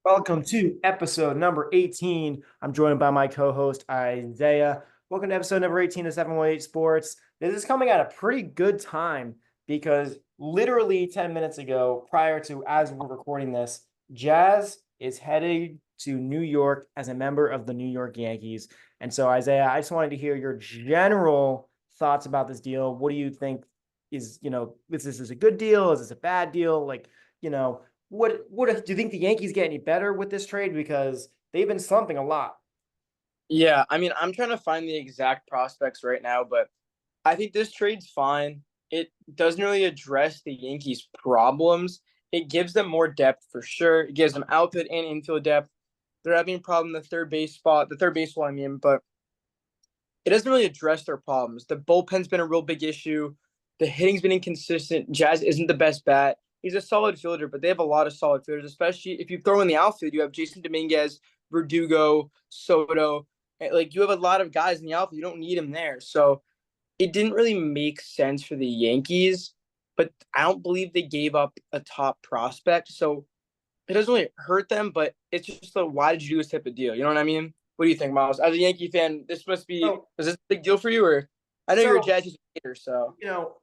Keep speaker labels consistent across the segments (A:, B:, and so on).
A: Welcome to episode number 18. I'm joined by my co-host Isaiah. Welcome to episode number 18 of 718 Sports. This is coming at a pretty good time because literally 10 minutes ago, prior to as we're recording this, Jazz is headed to New York as a member of the New York Yankees. And so, Isaiah, I just wanted to hear your general thoughts about this deal. What do you think is this a good deal? Is this a bad deal? What do you think the Yankees get any better with this trade? Because they've been slumping a lot.
B: Yeah, I mean, I'm trying to find the exact prospects right now, but I think this trade's fine. It doesn't really address the Yankees' problems. It gives them more depth for sure. It gives them outfield and infield depth. They're having a problem in the third base spot, I mean, but it doesn't really address their problems. The bullpen's been a real big issue. The hitting's been inconsistent. Jazz isn't the best bat. He's a solid fielder, but they have a lot of solid fielders, especially if you throw in the outfield. You have Jason Dominguez, Verdugo, Soto. Like you have a lot of guys in the outfield. You don't need him there. So it didn't really make sense for the Yankees, but I don't believe they gave up a top prospect. So it doesn't really hurt them, but it's just like, why did you do this type of deal? You know what I mean? What do you think, Miles? As a Yankee fan, this must be
A: So,
B: is this a big deal for you, or I know you're a
A: so
B: Jazz hater, so
A: you know,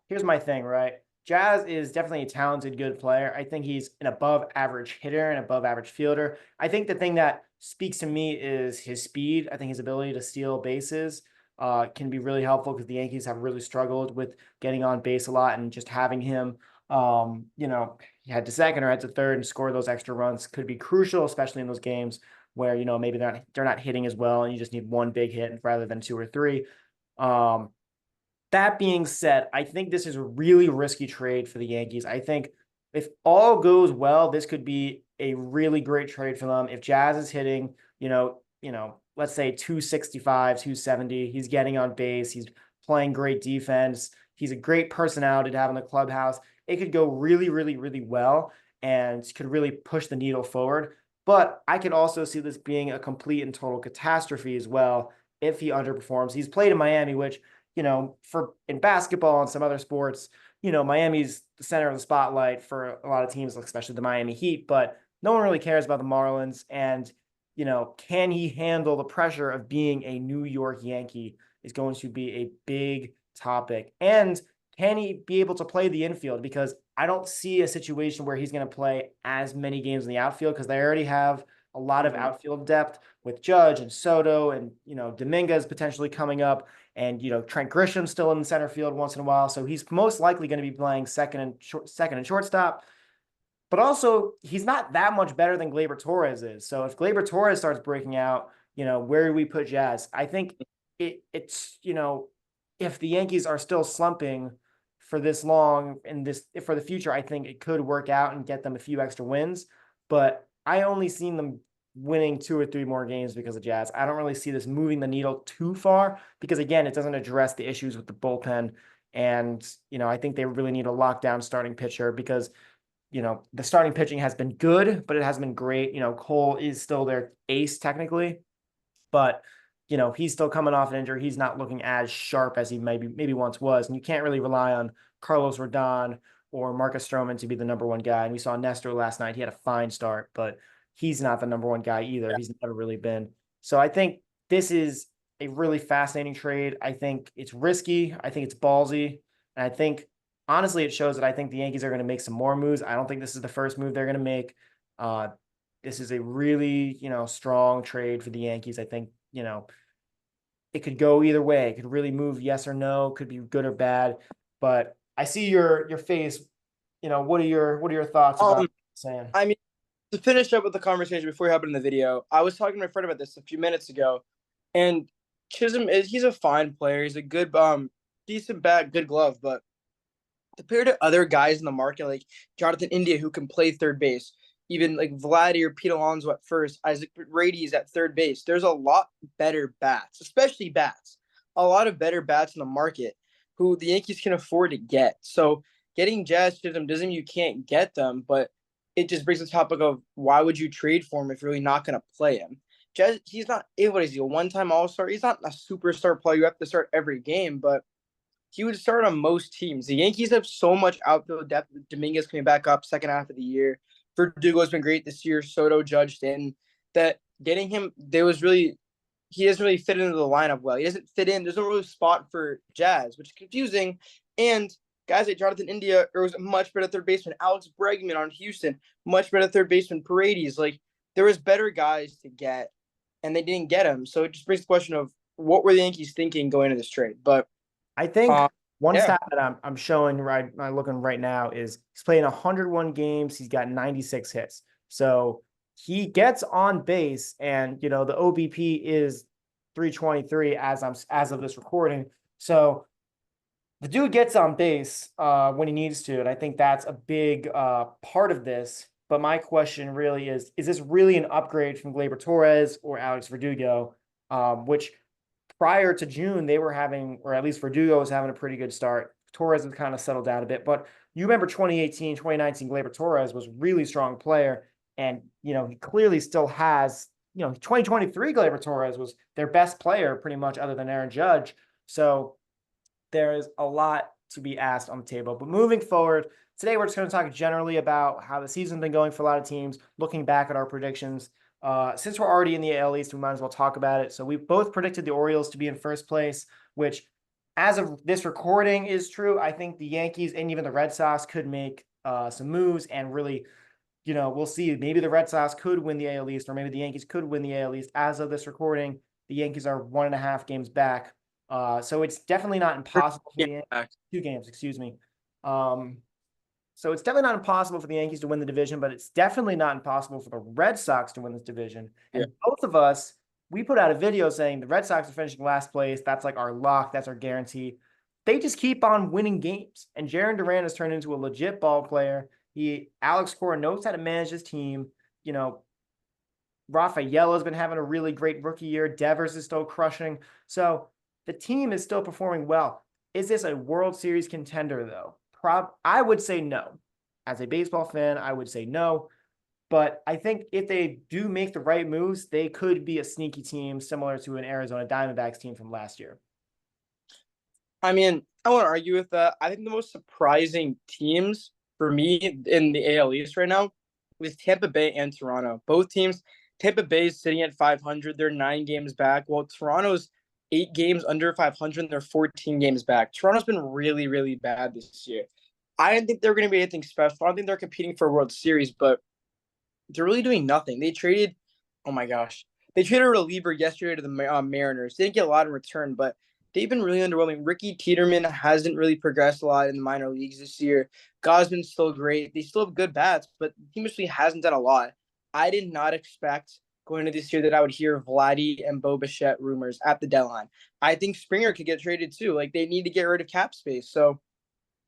A: here's my thing, right? Jazz is definitely a talented, good player. I think he's an above average hitter and above average fielder. I think the thing that speaks to me is his speed. I think his ability to steal bases can be really helpful because the Yankees have really struggled with getting on base a lot and just having him, head to second or head to third and score those extra runs could be crucial, especially in those games where, maybe they're not hitting as well and you just need one big hit rather than two or three. Um, that being said, I think this is a really risky trade for the Yankees. I think if all goes well, this could be a really great trade for them. If Jazz is hitting, let's say 265, 270, he's getting on base, he's playing great defense, he's a great personality to have in the clubhouse. It could go really, really, really well and could really push the needle forward. But I could also see this being a complete and total catastrophe as well if he underperforms. He's played in Miami, which for in basketball and some other sports, Miami's the center of the spotlight for a lot of teams, especially the Miami Heat, but no one really cares about the Marlins. And, can he handle the pressure of being a New York Yankee is going to be a big topic. And can he be able to play the infield? Because I don't see a situation where he's going to play as many games in the outfield because they already have a lot of
B: mhm.
A: outfield depth with Judge and Soto and, Dominguez potentially coming up. And Trent Grisham's still in the center field once in a while, so he's most likely going to be playing second and shortstop. But also, he's not that much better than Gleyber Torres is. So if Gleyber Torres starts breaking out, where do we put Jazz? I think it's if the Yankees are still slumping for this long and this for the future, I think it could work out and get them a few extra wins. But I only seen them winning two or three more games because of Jazz. I don't really see this moving the needle too far because again, it doesn't address the issues with the bullpen. And, I think they really need a lockdown starting pitcher because, the starting pitching has been good, but it hasn't been great. Cole is still their ace technically, but he's still coming off an injury. He's not looking as sharp as he maybe once was. And you can't really rely on Carlos Rodon or Marcus Stroman to be the number one guy. And we saw Nestor last night. He had a fine start, but he's not the number one guy either.
B: Yeah.
A: He's never really been. So I think this is a really fascinating trade. I think it's risky. I think it's ballsy. And I think honestly, it shows that I think the Yankees are going to make some more moves. I don't think this is the first move they're going to make. Uh, this is a really, strong trade for the Yankees. I think, it could go either way. It could really move yes or no, could be good or bad. But I see your face. What are your thoughts about
B: Um,
A: saying?
B: I mean, to finish up with the conversation before we hop into the video, I was talking to my friend about this a few minutes ago, and Chisholm is he's a fine player. He's a good decent bat, good glove, but compared to other guys in the market like Jonathan India who can play third base, even like Vladdy or Pete Alonso at first, Isaac Brady is at third base. There's a lot better bats, especially bats, a lot of better bats in the market who the Yankees can afford to get. So getting Jazz Chisholm doesn't mean you can't get them, but it just brings the topic of why would you trade for him if you're really not going to play him? Jazz, he's not. What is he? A one-time All-Star? He's not a superstar player. You have to start every game, but he would start on most teams. The Yankees have so much outfield depth. Dominguez coming back up second half of the year. Verdugo's been great this year. Soto, Judge, in that getting him, there was really he doesn't really fit into the lineup well. He doesn't fit in. There's no real spot for Jazz, which is confusing. And guys like Jonathan India was a much better third baseman. Alex Bregman on Houston, much better third baseman. Paredes, like there was better guys to get, and they didn't get him. So it just brings the question of what were the Yankees thinking going into this trade? But
A: I think
B: um,
A: one
B: yeah,
A: stat that I'm showing right, I'm looking right now is he's playing 101 games. He's got 96 hits. So he gets on base, and the OBP is 323 as of this recording. So the dude gets on base when he needs to, and I think that's a big part of this. But my question really is this really an upgrade from Gleyber Torres or Alex Verdugo, which prior to June, they were having, or at least Verdugo was having a pretty good start. Torres has kind of settled down a bit, but you remember 2018, 2019, Gleyber Torres was a really strong player. And, he clearly still has, 2023 Gleyber Torres was their best player pretty much other than Aaron Judge. So there is a lot to be asked on the table. But moving forward, today we're just going to talk generally about how the season's been going for a lot of teams, looking back at our predictions. Since we're already in the AL East, we might as well talk about it. So we both predicted the Orioles to be in first place, which, as of this recording, is true. I think the Yankees and even the Red Sox could make some moves and really, we'll see. Maybe the Red Sox could win the AL East, or maybe the Yankees could win the AL East. As of this recording, the Yankees are 1.5 games back. So it's definitely not impossible for the Yankees. 2 games, excuse me. So it's definitely not impossible for the Yankees to win the division, but it's definitely not impossible for the Red Sox to win this division.
B: yeah.
A: And both of us, we put out a video saying the Red Sox are finishing last place. That's like our lock. That's our guarantee. They just keep on winning games. And Jarren Duran has turned into a legit ball player. Alex Cora knows how to manage his team. Rafael has been having a really great rookie year. Devers is still crushing. So the team is still performing well. Is this a World Series contender, though? I would say no. As a baseball fan, I would say no. But I think if they do make the right moves, they could be a sneaky team similar to an Arizona Diamondbacks team from last year.
B: I mean, I won't argue with that. I think the most surprising teams for me in the AL East right now was Tampa Bay and Toronto. Both teams, Tampa Bay is sitting at 500. They're 9 games back, while Toronto's 8 games under 500 and they're 14 games back. Toronto's been really, really bad this year. I didn't think they were going to be anything special. I don't think they're competing for a World Series, but they're really doing nothing. They traded, oh my gosh, they traded a reliever yesterday to the Mariners. They didn't get a lot in return, but they've been really underwhelming. Ricky Tiedemann hasn't really progressed a lot in the minor leagues this year. Gosman's still great. They still have good bats, but the team actually hasn't done a lot. I did not expect going into this year that I would hear Vladdy and Bo Bichette rumors at the deadline. I think Springer could get traded too. Like they need to get rid of cap space. So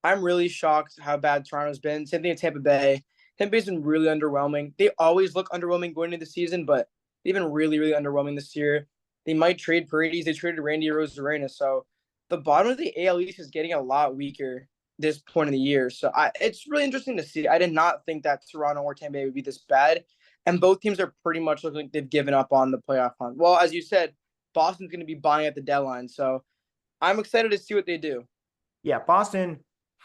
B: I'm really shocked how bad Toronto's been. Same thing at Tampa Bay. Tampa Bay's been really underwhelming. They always look underwhelming going into the season, but they've been really, really underwhelming this year. They might trade Paredes. They traded Randy Arozarena. So the bottom of the AL East is getting a lot weaker this point of the year. So it's really interesting to see. I did not think that Toronto or Tampa Bay would be this bad. And both teams are pretty much looking like they've given up on the playoff hunt. Well, as you said, Boston's going to be buying at the deadline. So I'm excited to see what they do.
A: Yeah, Boston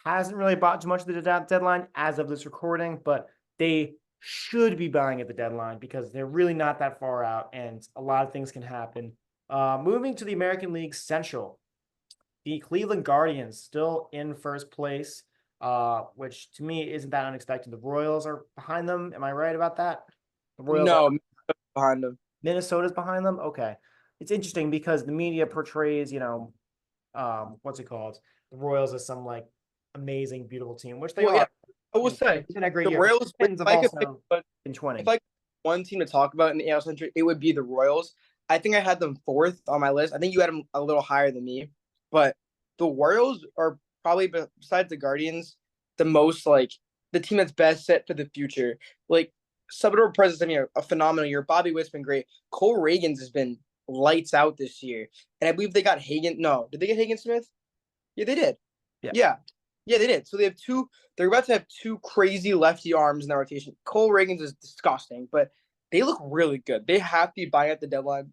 A: hasn't really bought too much of the deadline as of this recording, but they should be buying at the deadline because they're really not that far out and a lot of things can happen. Moving to the American League Central, the Cleveland Guardians still in first place, which to me isn't that unexpected. The Royals are behind them. Am I right about that? The Royals
B: No,
A: are
B: behind them.
A: Minnesota's behind them. Okay, it's interesting because the media portrays, what's it called? The Royals as some like amazing, beautiful team, which they
B: Well, yeah,
A: are.
B: I will say
A: It's been a great
B: the
A: year.
B: Royals.
A: The Twins have also been
B: If
A: 20.
B: I one team to talk about in the AL Central, it would be the Royals. I think I had them fourth on my list. I think you had them a little higher than me, but the Royals are probably besides the Guardians the most like the team that's best set for the future. Like Salvador Perez has been a phenomenal year. Bobby Witt's been great. Cole Reagans has been lights out this year, and I believe they got Hagen. No, did they get Hagen Smith? Yeah, they did.
A: Yeah.
B: Yeah, they did. So they have two. They're about to have two crazy lefty arms in their rotation. Cole Reagans is disgusting, but they look really good. They have to be buying at the deadline.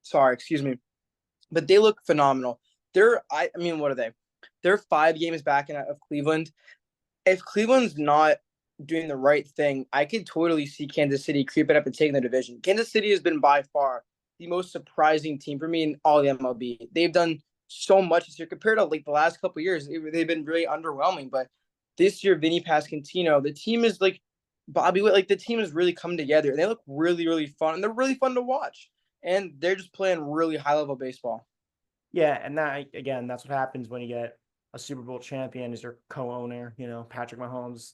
B: Sorry, excuse me, but they look phenomenal. I mean, what are they? They're 5 games back of Cleveland. If Cleveland's not doing the right thing, I could totally see Kansas City creeping up and taking the division. Kansas City has been by far the most surprising team for me in all the MLB. They've done so much this year compared to like the last couple of years. They've been really underwhelming, but this year, Vinny Pasquantino, the team is like Bobby Witt, like the team has really come together and they look really, really fun and they're really fun to watch. And they're just playing really high level baseball.
A: Yeah, and that again, that's what happens when you get a Super Bowl champion as your co-owner. Patrick Mahomes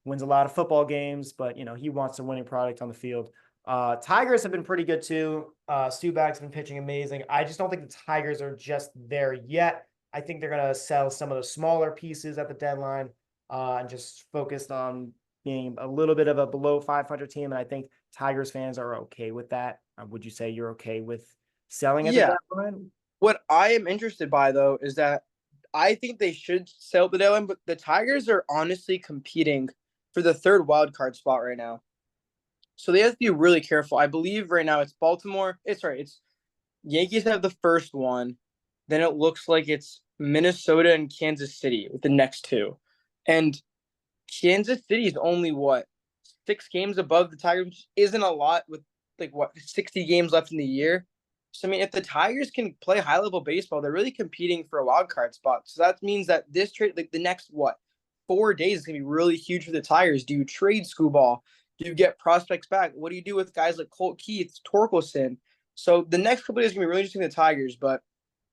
A: wins a lot of football games, but he wants a winning product on the field. Tigers have been pretty good too. Stubak's been pitching amazing. I just don't think the Tigers are just there yet. I think they're gonna sell some of the smaller pieces at the deadline, and just focused on being a little bit of a below 500 team. And I think Tigers fans are okay with that. Would you say you're okay with selling at the
B: Yeah.
A: deadline?
B: What I am interested by though is that I think they should sell the deadline, but the Tigers are honestly competing for the third wild card spot right now. So they have to be really careful. I believe right now it's Baltimore. It's Yankees have the first one. Then it looks like it's Minnesota and Kansas City with the next two. And Kansas City is only what 6 games above the Tigers, which isn't a lot with like what 60 games left in the year. So I mean, if the Tigers can play high level baseball, they're really competing for a wild card spot. So that means that this trade, like the next what 4 days, is gonna be really huge for the Tigers. Do you trade Scuball? Do you get prospects back? What do you do with guys like Colt Keith, Torkelson? So the next couple of days is gonna be really interesting to the Tigers. But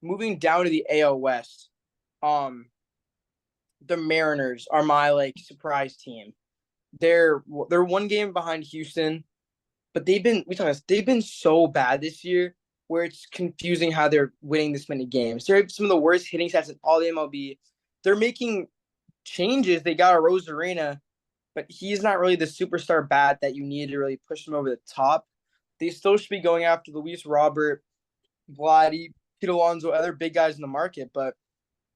B: moving down to the AL West, um, the Mariners are my like surprise team. They're 1 game behind Houston, but they've been so bad this year where it's confusing how they're winning this many games. They're some of the worst hitting stats in all the MLB. They're making changes. They got a Rosarena, but he's not really the superstar bat that you need to really push them over the top. They still should be going after Luis Robert, Vladdy, Pete Alonso, other big guys in the market, but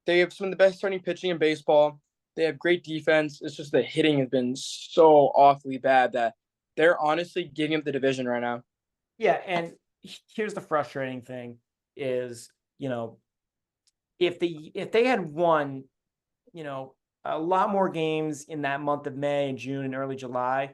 B: they have some of the best starting pitching in baseball. They have great defense. It's just the hitting has been so awfully bad that they're honestly giving up the division right now.
A: Yeah, and here's the frustrating thing is, if they had won, a lot more games in that month of May and June and early July,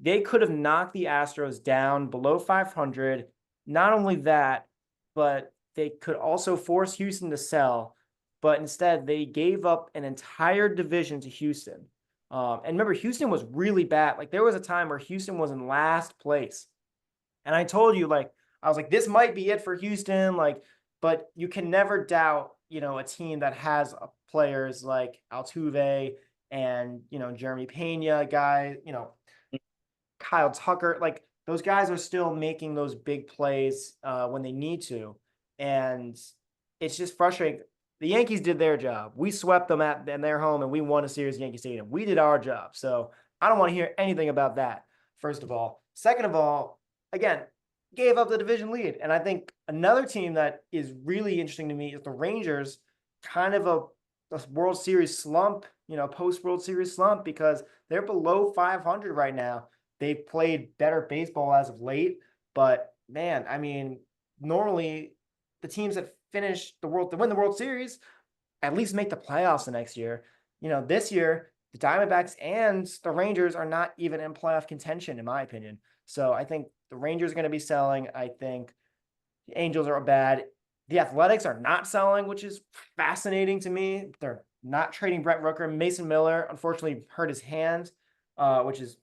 A: they could have knocked the Astros down below 500. Not only that, but they could also force Houston to sell. But instead, they gave up an entire division to Houston. And remember, Houston was really bad. Like there was a time where Houston was in last place. And I told you, like, I was like, this might be it for Houston. Like, but you can never doubt, a team that has players like Altuve and, Jeremy Pena, guy, Kyle Tucker. Like those guys are still making those big plays when they need to. And it's just frustrating. The Yankees did their job. We swept them in their home and we won a series at Yankee Stadium. We did our job. So I don't want to hear anything about that, first of all. Second of all, again, gave up the division lead. And I think another team that is really interesting to me is the Rangers, kind of a World Series slump, post World Series slump, because they're below 500 right now. They've played better baseball as of late, but man, I mean, normally the teams that win the World Series at least make the playoffs the next year. This year the Diamondbacks and the Rangers are not even in playoff contention, in my opinion. So I think the Rangers are going to be selling. I think the Angels are bad. The Athletics are not selling, which is fascinating to me. They're not trading Brent Rooker. Mason Miller, unfortunately, hurt his hand, which is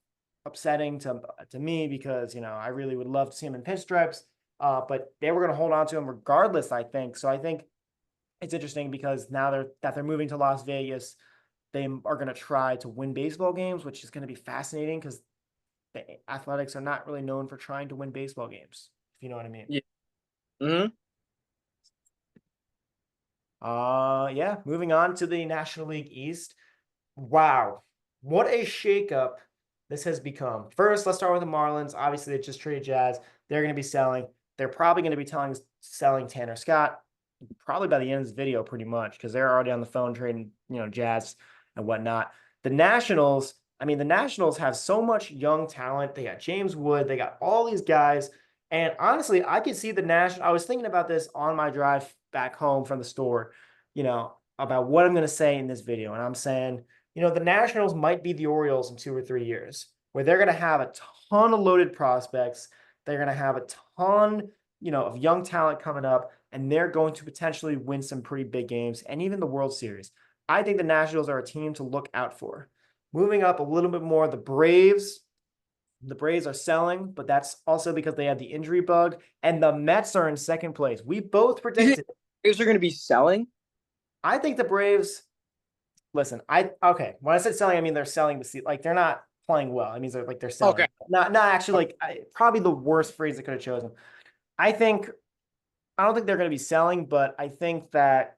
A: upsetting to me because, I really would love to see him in pinstripes. But they were going to hold on to him regardless, I think. So I think it's interesting because now they're moving to Las Vegas, they are going to try to win baseball games, which is going to be fascinating because the Athletics are not really known for trying to win baseball games, if you know what I mean.
B: Yeah. Mm-hmm.
A: Yeah, moving on to the National League East. Wow, what a shakeup this has become. First, let's start with the Marlins. Obviously, they just traded Jazz. They're going to be selling. They're probably going to be selling Tanner Scott probably by the end of this video, pretty much, because they're already on the phone trading, Jazz and whatnot. The Nationals have so much young talent. They got James Wood. They got all these guys. And honestly, I could see the National. I was thinking about this on my drive back home from the store, about what I'm going to say in this video. And I'm saying The Nationals might be the Orioles in 2 or 3 years, where they're going to have a ton of loaded prospects. They're going to have a ton, of young talent coming up, and they're going to potentially win some pretty big games and even the World Series. I think the Nationals are a team to look out for. Moving up a little bit more, the Braves. The Braves are selling, but that's also because they had the injury bug, and the Mets are in second place. We both
B: You think
A: predicted.
B: Braves are going to be selling?
A: I think the Braves. Listen, okay. When I said selling, I mean they're selling the seat. Like they're not playing well. I mean they're selling.
B: Okay.
A: Not actually like probably the worst phrase I could have chosen. I think I don't think they're going to be selling, but I think that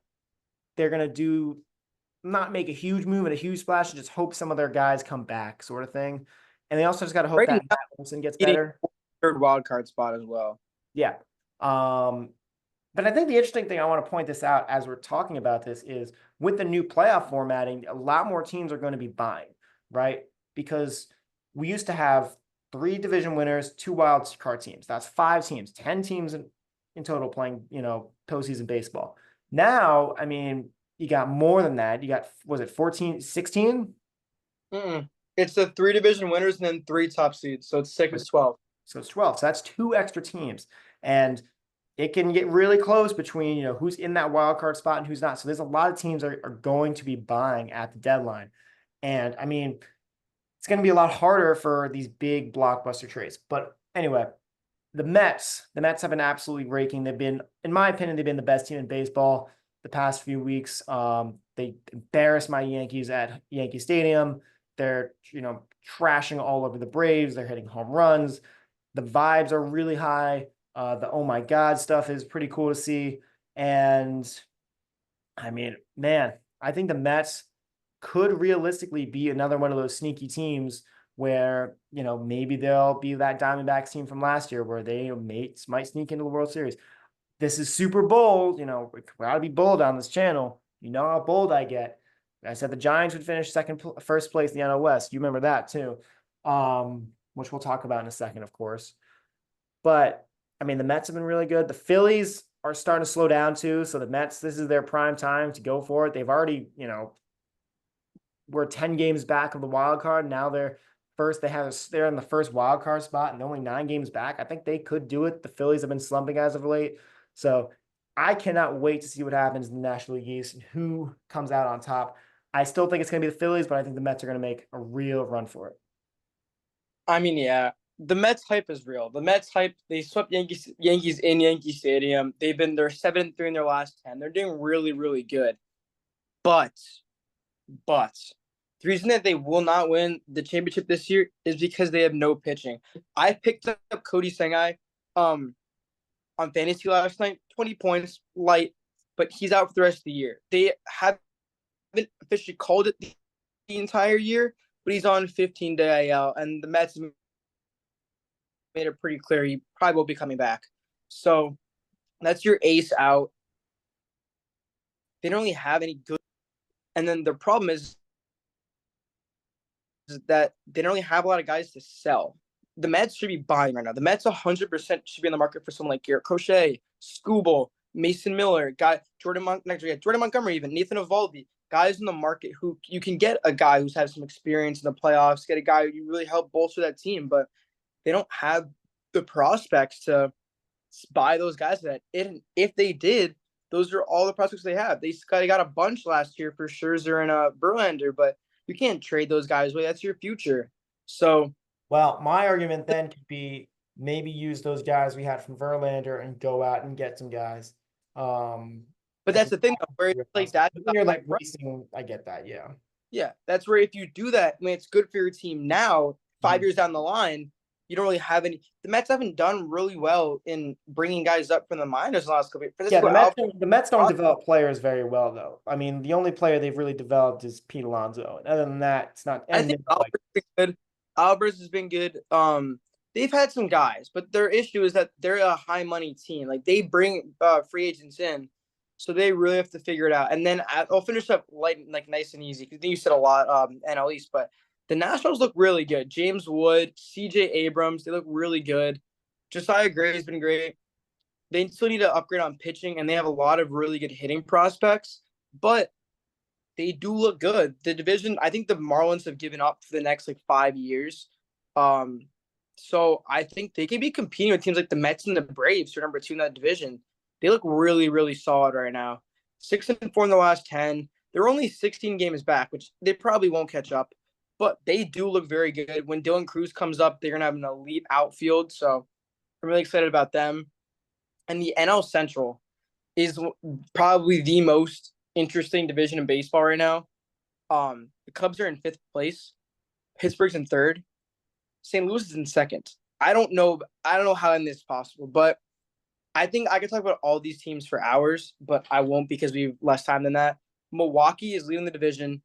A: they're going to do not make a huge move and a huge splash and just hope some of their guys come back, sort of thing. And they also just got to hope
B: Right
A: that
B: now,
A: Matt Olson gets
B: eating
A: better.
B: third wild card spot as well.
A: Yeah. Um, but I think the interesting thing I want to point this out as we're talking about this is with the new playoff formatting, a lot more teams are going to be buying, right? Because we used to have 3 division winners, 2 wild card teams. That's 5 teams, 10 teams in total playing, postseason baseball. Now, I mean, you got more than that. You got, was it 14, 16?
B: Mm-mm. It's the 3 division winners and then 3 top seeds, so it's 6-12.
A: So it's 12. So that's 2 extra teams. And it can get really close between, who's in that wild card spot and who's not. So there's a lot of teams are going to be buying at the deadline. And I mean, it's going to be a lot harder for these big blockbuster trades. But anyway, the Mets have been absolutely raking. They've been, in my opinion, they've been the best team in baseball the past few weeks. They embarrassed my Yankees at Yankee Stadium. They're, trashing all over the Braves. They're hitting home runs. The vibes are really high. The oh my God stuff is pretty cool to see. And I mean, man, I think the Mets could realistically be another one of those sneaky teams where, maybe they'll be that Diamondbacks team from last year where they might sneak into the World Series. This is super bold. We gotta be bold on this channel. You know how bold I get. I said the Giants would finish first place in the NL West. You remember that too, which we'll talk about in a second, of course. But I mean, the Mets have been really good. The Phillies are starting to slow down too. So the Mets, this is their prime time to go for it. They've already, we're 10 games back of the wild card. Now they're in the first wild card spot and they're only 9 games back. I think they could do it. The Phillies have been slumping as of late. So I cannot wait to see what happens in the National League East and who comes out on top. I still think it's going to be the Phillies, but I think the Mets are going to make a real run for it.
B: I mean, yeah, the Mets hype is real. The Mets hype, they swept Yankees in Yankee Stadium. They're 7-3 in their last 10. They're doing really, really good. But the reason that they will not win the championship this year is because they have no pitching. I picked up Cody Sengai on fantasy last night, 20 points, light, but he's out for the rest of the year. They haven't officially called it the entire year, but he's on 15-day IL, and the Mets made it pretty clear he probably will be coming back. So that's your ace out. They don't really have any good. And then the problem is that they don't really have a lot of guys to sell. The Mets should be buying right now. The Mets 100% should be in the market for someone like Garrett Crochet, Scooble, Mason Miller, Jordan Montgomery, even Nathan Eovaldi, guys in the market who you can get a guy who's had some experience in the playoffs, get a guy who really help bolster that team, but they don't have the prospects to buy those guys that. If they did, those are all the prospects they have. They got a bunch last year for Scherzer and Verlander, but you can't trade those guys away. That's your future. So,
A: Well, my argument then could be maybe use those guys we had from Verlander and go out and get some guys.
B: but
A: I
B: that's
A: think
B: the thing, though, where it's like that.
A: when you're like racing, I get that. Yeah.
B: Yeah, that's where if you do that, I mean, it's good for your team now. 5 years down the line, you don't really have any. The Mets haven't done really well in bringing guys up from the minors the last couple of years.
A: Yeah, the Mets don't develop players very well, though. I mean, the only player they've really developed is Pete Alonso. And other than that, it's not.
B: I
A: And
B: think Albert's been good. Albert's has been good. They've had some guys, but their issue is that they're a high money team. Like they bring free agents in, so they really have to figure it out. And then I'll finish up light, like nice and easy because you said a lot NL East, but the Nationals look really good. James Wood, C.J. Abrams, they look really good. Josiah Gray has been great. They still need to upgrade on pitching, and they have a lot of really good hitting prospects. But they do look good. The division, I think the Marlins have given up for the next like 5 years. Um, so I think they could be competing with teams like the Mets and the Braves for number two in that division. They look really, really solid right now. 6-4 in the last 10. They're only 16 games back, which they probably won't catch up, but they do look very good. When Dylan Cruz comes up, they're gonna have an elite outfield. So I'm really excited about them. And the NL Central is probably the most interesting division in baseball right now. The Cubs are in fifth place. Pittsburgh's in third. St. Louis is in second. I don't know. I don't know how in this is possible, but I think I could talk about all these teams for hours, but I won't because we have less time than that. Milwaukee is leading the division,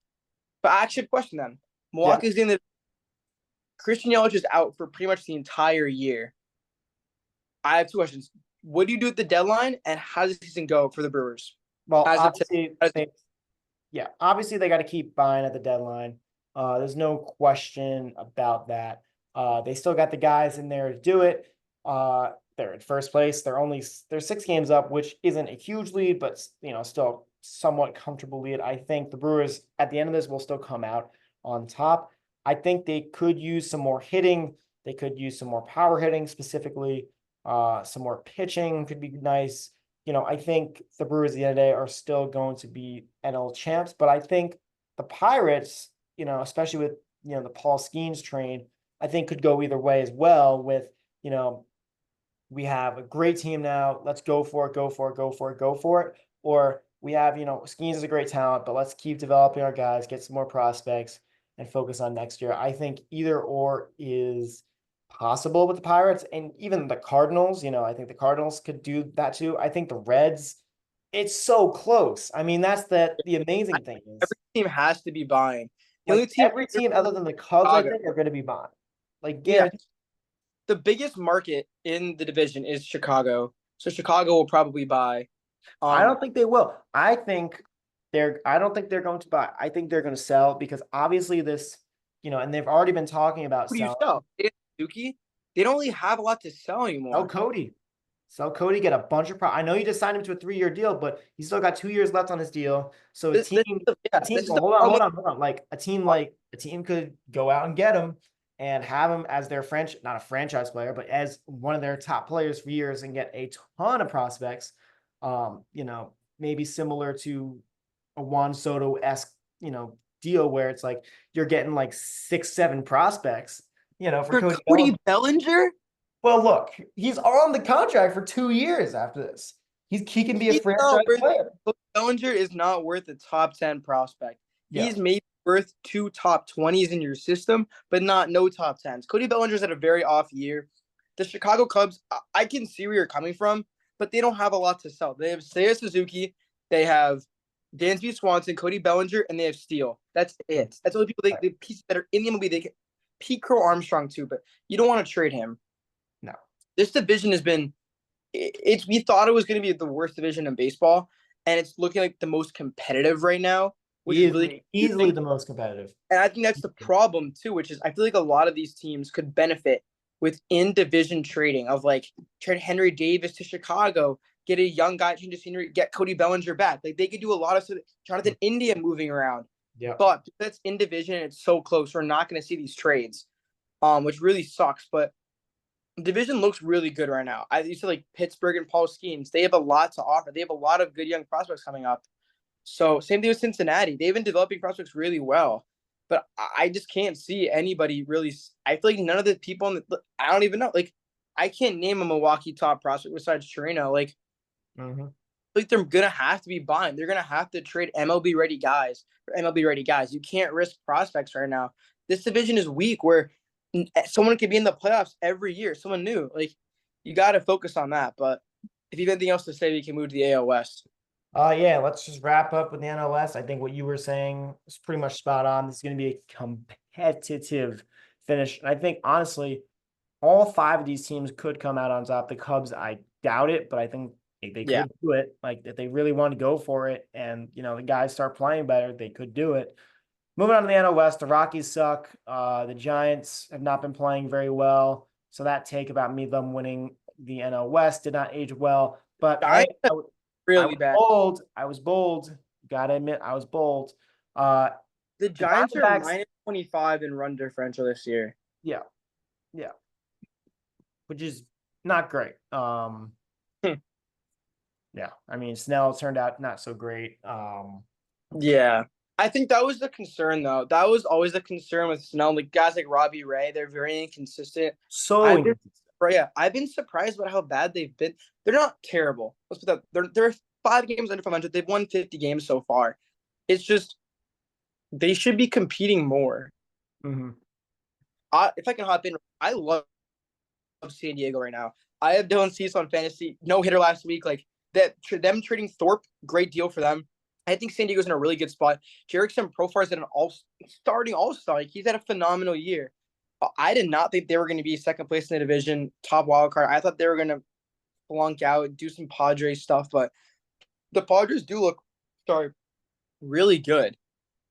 B: but I actually have a question then.
A: Yeah.
B: Milwaukee is leading the Christian Yelich is out for pretty much the entire year. I have two questions. What do you do at the deadline, and how does the season go for the Brewers?
A: Well,
B: As it
A: obviously, obviously they got to keep buying at the deadline. There's no question about that. They still got the guys in there to do it. They're in first place. They're 6 games up, which isn't a huge lead, but still somewhat comfortable lead. I think the Brewers at the end of this will still come out on top. I think they could use some more hitting. They could use some more power hitting specifically. Some more pitching could be nice. I think the Brewers at the end of the day are still going to be NL champs, but I think the Pirates, especially with, the Paul Skeens train, I think could go either way as well with, we have a great team now. Let's go for it, go for it, go for it, go for it. Or we have, Skeens is a great talent, but let's keep developing our guys, get some more prospects and focus on next year. I think either or is possible with the Pirates and even the Cardinals. I think the Cardinals could do that too. I think the Reds, it's so close. I mean, that's the amazing thing is
B: Every team has to be buying. The only
A: like
B: team
A: every team other than the Cubs, I think, are going to be buying. Like,
B: Yeah,
A: guaranteed.
B: the biggest market in the division is Chicago. So Chicago will probably buy.
A: I
B: Um,
A: don't think they will. I don't think they're going to buy. I think they're going to sell because obviously this, and they've already been talking about
B: who do you
A: selling.
B: sell? Suzuki. They don't really have a lot to sell
A: Sell
B: anymore.
A: Cody. Sell Cody, get a bunch of I know you just signed him to a 3-year deal, but he's still got 2 years left on his deal. So
B: This, this, is the, yeah, this is
A: well,
B: the
A: hold on,
B: problem.
A: hold on. Like a team could go out and get him and have him as their not a franchise player, but as one of their top players for years and get a ton of prospects. Maybe similar to a Juan Soto-esque, deal where it's like you're getting like 6, 7 prospects, for
B: For
A: Cody
B: Cody
A: Bellinger.
B: Bellinger,
A: Well, look, he's on the contract for 2 years after this. He can be a
B: he's not
A: franchise
B: worth.
A: player.
B: Cody Bellinger is not worth a top 10 prospect.
A: Yeah.
B: He's maybe worth 2 top 20s in your system, but not no top 10s. Cody Bellinger's had a very off year. The Chicago Cubs, I can see where you're coming from, but they don't have a lot to sell. They have Seiya Suzuki, they have Dansby Swanson, Cody Bellinger, and they have Steele. That's it. That's all the people the pieces that are in the MLB. They can Pete Crow Armstrong too, but you don't want to trade him.
A: No.
B: This division has been it's we thought it was going to be the worst division in baseball, and it's looking like the most competitive right now, which is really
A: Easily the most competitive.
B: and I think that's the problem too, which is I feel like a lot of these teams could benefit with in division trading of like trade Henry Davis to Chicago, get a young guy change the scenery, get Cody Bellinger back. Like they could do a lot of Jonathan India moving around.
A: Yeah.
B: But that's in division and it's so close. We're not going to see these trades, which really sucks. But division looks really good right now. I used to like Pittsburgh and Paul Skeens. They have a lot to offer. They have a lot of good young prospects coming up. So same thing with Cincinnati. They've been developing prospects really well, but I just can't see anybody really. I feel like none of the people in the, I don't even know. Like I can't name a Milwaukee top prospect besides Chirino. Like they're gonna have to be buying. They're gonna have to trade MLB ready guys for MLB ready guys. You can't risk prospects right now. This division is weak where someone could be in the playoffs every year. Someone new. Like you got to focus on that. But if you have anything else to say, we can move to the AL West.
A: Yeah, let's just wrap up with the NLS. I think what you were saying is pretty much spot on. This is going to be a competitive finish. And I think, honestly, all 5 of these teams could come out on top. The Cubs, I doubt it, but I think they could do it. Like, if they really want to go for it and, the guys start playing better, they could do it. Moving on to the NL West, the Rockies suck. The Giants have not been playing very well. So that take about them winning the NL West did not age well. But
B: Really bad.
A: I was bold. Gotta admit, I was bold. Uh,
B: The
A: the
B: Giants are
A: Diamondbacks,
B: minus 25 in run differential this year.
A: yeah, yeah, which is not great. Yeah, I mean Snell turned out not so great.
B: Yeah. I think that was the concern, though. That was always the concern with Snell. Like guys like Robbie Ray, they're very inconsistent.
A: So
B: I've been,
A: inconsistent.
B: yeah, I've been surprised about how bad they've been. They're not terrible. Let's put that. They're 5 games under 500. They've won 50 games so far. It's just they should be competing more.
A: Mm-hmm.
B: If I can hop in, I love San Diego right now. I have Dylan Cease on fantasy, no hitter last week. Like that, them trading Thorpe, great deal for them. I think San Diego's in a really good spot. Jerickson Profar is at an starting all star. Like, he's had a phenomenal year. I did not think they were going to be second place in the division, top wild card. I thought they were going to flunk out, do some Padres stuff, but the Padres do look, sorry, really good.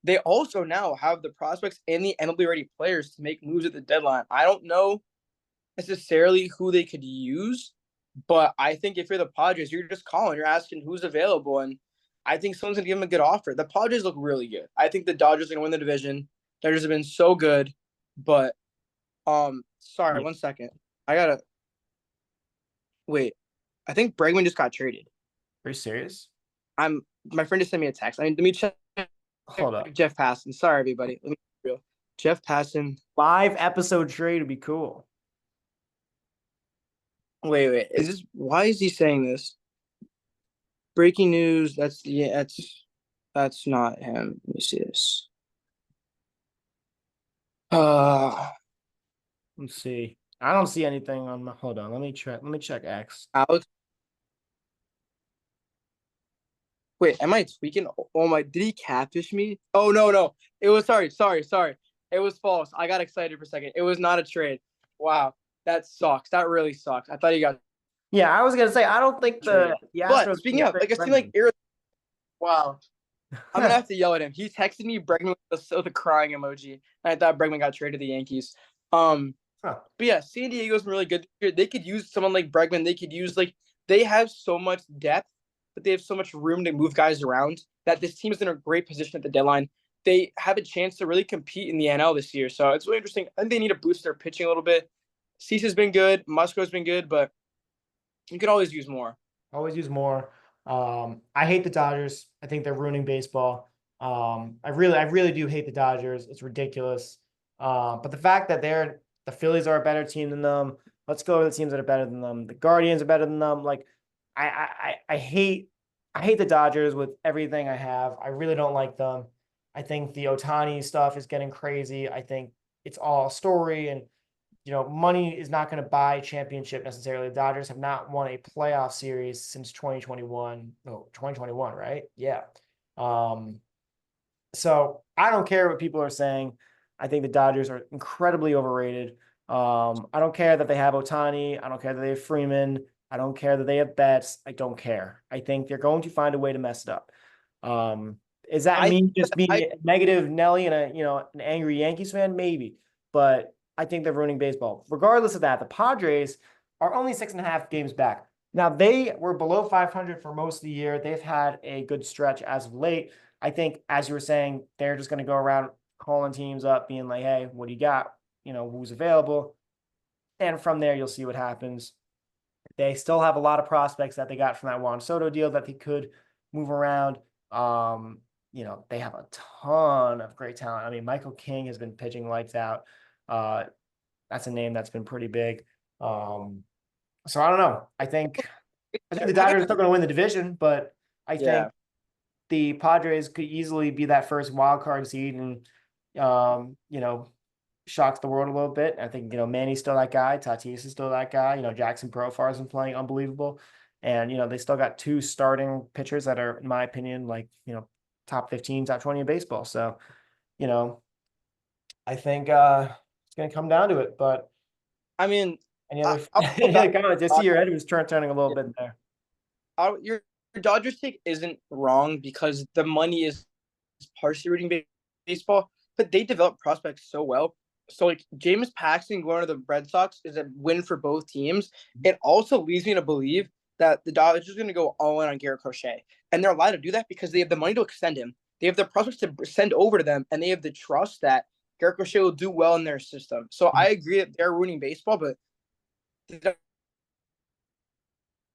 B: They also now have the prospects and the MLB ready players to make moves at the deadline. I don't know necessarily who they could use, but I think if you're the Padres, you're just calling, you're asking who's available, and I think someone's gonna give them a good offer. The Padres look really good. I think the Dodgers are gonna win the division. Dodgers have been so good, but sorry,
A: Yeah.
B: 1 second. I gotta wait. I think Bregman just got traded.
A: Are you serious?
B: My friend just sent me a text. I mean, let me check
A: Hold up.
B: Jeff Passan. Sorry, everybody. Let me be real. Jeff Passan.
A: 5 episode trade would be cool.
B: Wait. Is this why is he saying this? Breaking news. That's not him. Let me see this. Uh,
A: Let's see. I don't see anything on my. Hold on. Let me check. Let me check X.
B: Alex. Wait, am I tweaking? Oh my! Did he catfish me? Oh no! It was sorry. It was false. I got excited for a second. It was not a trade. Wow, that sucks. That really sucks. I thought he got
A: Yeah, I was gonna say I don't think
B: traded.
A: the
B: But
A: Astros
B: speaking
A: can
B: of,
A: trade
B: like, it seemed like
A: Bregman.
B: wow. I'm gonna have to yell at him. He texted me Bregman with a crying emoji, and I thought Bregman got traded to the Yankees.
A: Huh.
B: But yeah, San Diego's been really good. They could use someone like Bregman. They could use they have so much depth, but they have so much room to move guys around that this team is in a great position at the deadline. They have a chance to really compete in the NL this year. So it's really interesting. I think they need to boost their pitching a little bit. Cease has been good. Musco's been good, but you could always use more.
A: Always use more. I hate the Dodgers. I think they're ruining baseball. I really do hate the Dodgers. It's ridiculous. But the fact that the Phillies are a better team than them. Let's go to the teams that are better than them. The Guardians are better than them. Like, I hate the Dodgers with everything I have. I really don't like them. I think the Otani stuff is getting crazy. I think it's all a story, and money is not going to buy a championship necessarily. The Dodgers have not won a playoff series since 2021. No, 2021, right? Yeah. Um, so I don't care what people are saying. I think the Dodgers are incredibly overrated. I don't care that they have Otani. I don't care that they have Freeman. I don't care that they have Betts. I don't care. I think they're going to find a way to mess it up. Is that
B: I
A: me just being
B: I
A: a negative Nelly and an angry Yankees fan? Maybe, but I think they're ruining baseball. Regardless of that, the Padres are only 6.5 games back. Now they were below 500 for most of the year. They've had a good stretch as of late. I think, as you were saying, they're just going to go around calling teams up, being like, "Hey, what do you got? Who's available?" And from there, you'll see what happens. They still have a lot of prospects that they got from that Juan Soto deal that they could move around. They have a ton of great talent. I mean, Michael King has been pitching lights out. Uh, that's a name that's been pretty big. So I don't know. I think the Dodgers are still going to win the division, but I think
B: yeah.
A: the Padres could easily be that first wild card seed and shocks the world a little bit. I think Manny's still that guy, Tatis is still that guy. Jackson Profar has been playing unbelievable, and they still got two starting pitchers that are, in my opinion, like top 15, top 20 in baseball. So you know I think it's going to come down to it. But
B: I mean,
A: any other
B: I'll go
A: any
B: back.
A: other comments? I see your head was turning a little bit there.
B: Your Dodgers take isn't wrong because the money is partially rooting baseball, but they develop prospects so well. So like James Paxton going to the Red Sox is a win for both teams. It also leads me to believe that the Dodgers are going to go all in on Garrett Crochet, and they're allowed to do that because they have the money to extend him. they have the prospects to send over to them, and they have the trust that Garrett Crochet will do well in their system. So I agree that they're ruining baseball, but the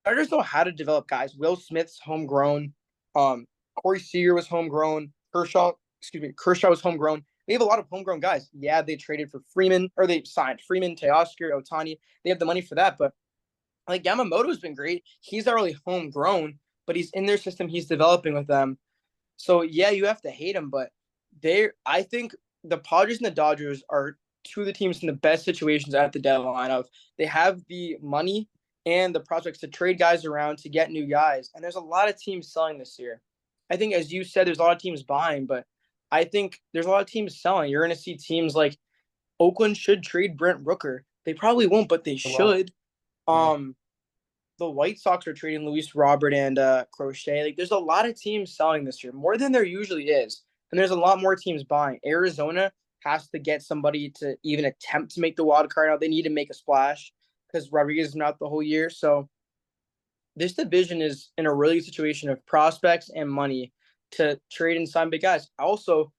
B: Dodgers know how to develop guys. Will Smith's homegrown. Corey Seager was homegrown. Kershaw was homegrown. They have a lot of homegrown guys. Yeah, they traded for Freeman, or they signed Freeman, Teoscar, Otani. They have the money for that, but like Yamamoto's been great. He's not really homegrown, but he's in their system. He's developing with them. So yeah, you have to hate him, but I think the Padres and the Dodgers are two of the teams in the best situations at the deadline. Of they have the money and the prospects to trade guys around to get new guys, and there's a lot of teams selling this year. I think, as you said, there's a lot of teams buying, but I think there's a lot of teams selling. You're going to see teams like Oakland should trade Brent Rooker. They probably won't, but they
A: Well,
B: should.
A: yeah.
B: The White Sox are trading Luis Robert and Crochet. Like, there's a lot of teams selling this year, more than there usually is, and there's a lot more teams buying. Arizona has to get somebody to even attempt to make the wild card out. They need to make a splash because Rodriguez is not the whole year. So this division is in a really good situation of prospects and money to trade and sign big guys. Also,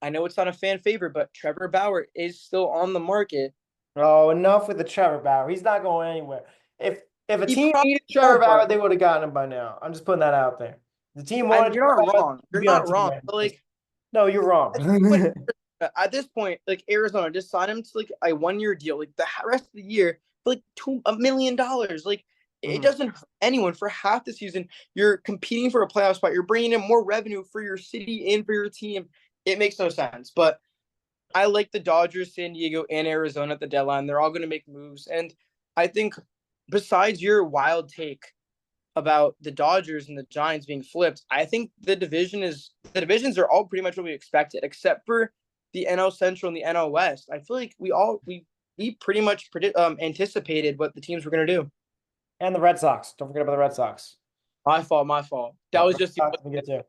B: I know it's not a fan favorite, but Trevor Bauer is still on the market.
A: Oh, enough with the Trevor Bauer. He's not going anywhere. If a
B: He
A: team
B: probably
A: needed Trevor
B: won't,
A: Bauer,
B: but
A: they would have gotten him by now. I'm just putting that out there. The team
B: and
A: wanted
B: you're
A: Trevor
B: not
A: Bauer,
B: wrong.
A: he'd
B: You're
A: be on a
B: not
A: team
B: wrong.
A: right
B: But
A: now.
B: like
A: No, you're wrong.
B: at this point, like Arizona, just sign him to like a 1 year deal, like the rest of the year for like $2 million. Like it
A: Mhm.
B: doesn't hurt anyone. For half the season, you're competing for a playoff spot. You're bringing in more revenue for your city and for your team. It makes no sense. But I like the Dodgers, San Diego, and Arizona at the deadline. They're all going to make moves, and I think besides your wild take about the Dodgers and the Giants being flipped, I think the divisions are all pretty much what we expected, except for the NL Central and the NL West. I feel like we pretty much anticipated what the teams were going to do.
A: And the Red Sox. Don't forget about the Red Sox.
B: My fault, my fault. That
A: Yeah,
B: was
A: Red
B: just the
A: Sox we get too.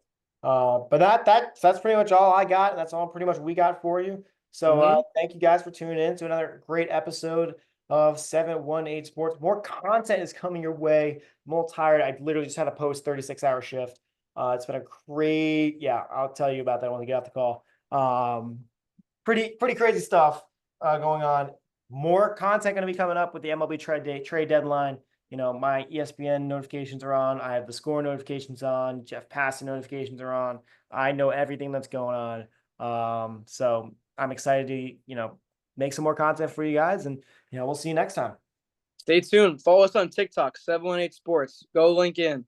A: But that's pretty much all I got. That's all pretty much we got for you. So
B: mm-hmm.
A: thank you guys for tuning in to another great episode of 718 Sports. More content is coming your way. I'm all tired. I literally just had a post 36-hour shift. It's been a great, yeah, I'll tell you about that when we get off the call. Pretty crazy stuff going on. More content going to be coming up with the MLB trade deadline. You know, my ESPN notifications are on. I have the score notifications on. Jeff Passan notifications are on. I know everything that's going on. So I'm excited to, make some more content for you guys. And, we'll see you next time.
B: Stay tuned. Follow us on TikTok, 718 Sports. Go link in.